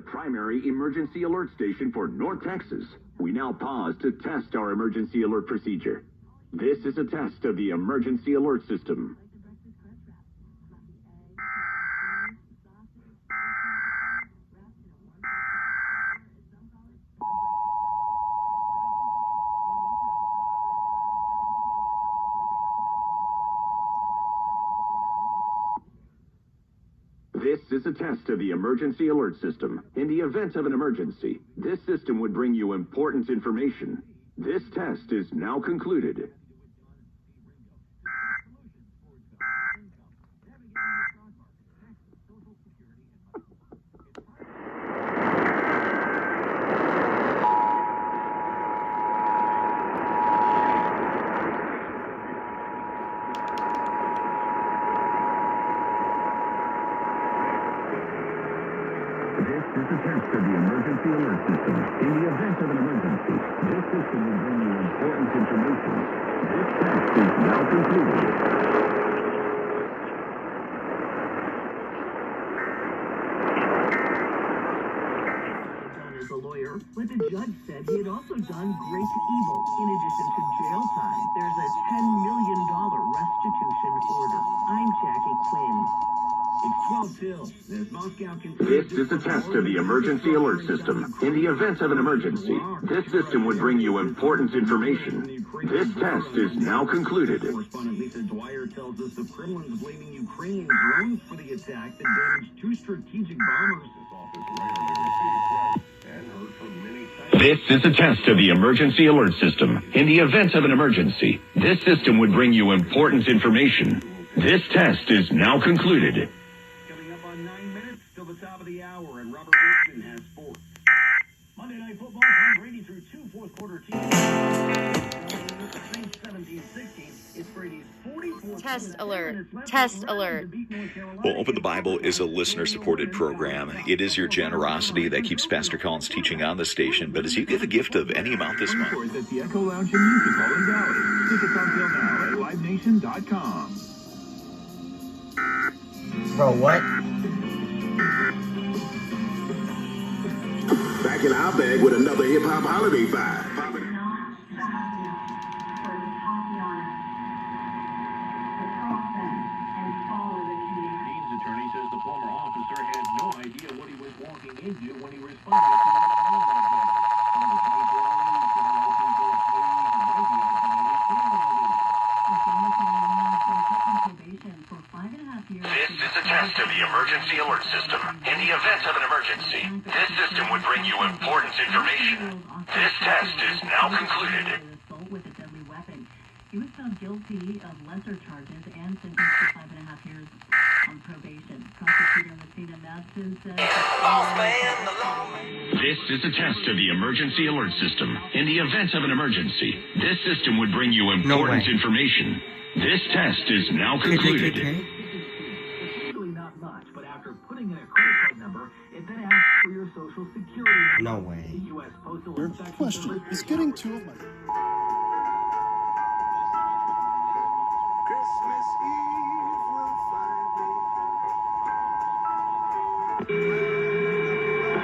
primary emergency alert station for North Texas. We now pause to test our emergency alert procedure. This is a test of the emergency alert system. This is a test of the emergency alert system. In the event of an emergency, this system would bring you important information. This test is now concluded. This is a test of the emergency alert system. In the event of an emergency, this system will bring you important information. This test is now concluded. As a lawyer, but the judge said he had also done great evil. In addition to jail time, there's a $10 million restitution order. I'm Jackie Quinn. It's 12 till. This is a test of the emergency alert system. In the event of an emergency, this system would bring you important information. This test is now concluded. Correspondent Lisa Dwyer tells us the Kremlin is blaming Ukrainian drones for the attack that damaged 2 strategic bombers. This is a test of the emergency alert system. In the event of an emergency, this system would bring you important information. This test is now concluded. Coming up on 9 minutes till the top of the hour, and Robert Richmond has sports. Monday Night Football, Tom Brady through 2 fourth-quarter teams. 17-16. It's Brady's 44th. Test alert. Test alert. Well, Open the Bible is a listener-supported program. It is your generosity that keeps Pastor Collins teaching on the station. But as you give a gift of any amount this month, At the Echo Lounge in Music Hall in Valley. Tickets on sale now at livenation.com. Bro, what? Back in our bag with another hip-hop holiday vibe. Dean's attorney says the former officer had no idea what he was walking into when he responded to that call that day. From the 24 hours, the Open Door Police and radio This is a test of the emergency alert system. In the event of an emergency, this system would bring you important information. This test is now concluded. Assault with a deadly weapon. He was found guilty of lesser charges and sentenced to 5.5 years on probation. Prosecutor Messina Madsen says This is a test of the emergency alert system. In the event of an emergency, this system would bring you important information. This test is now concluded. Usually not much, but after putting in a credit card number, it then asks for your social security number. No way. The U.S. Postal Your Inspection question Service is getting two of my... Christmas Eve will find me.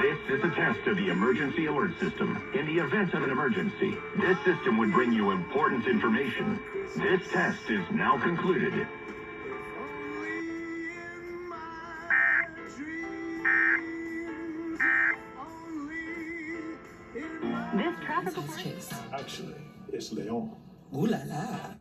This is a test of the emergency alert system. In the event of an emergency, this system would bring you important information. This test is now concluded. this traffic Chase. Actually, it's Leon. Ooh la la.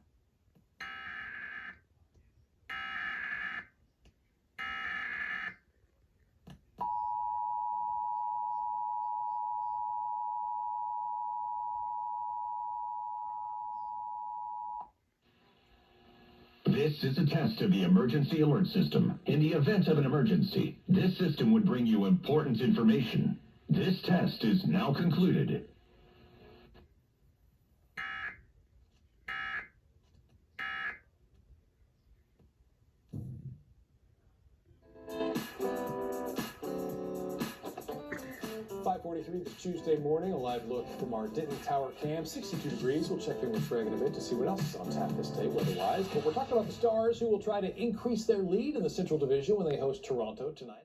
This is a test of the emergency alert system. In the event of an emergency, this system would bring you important information. This test is now concluded. This Tuesday morning, a live look from our Denton Tower cam, 62 degrees. We'll check in with Greg in a bit to see what else is on tap this day weather-wise. But we're talking about the Stars, who will try to increase their lead in the Central Division when they host Toronto tonight.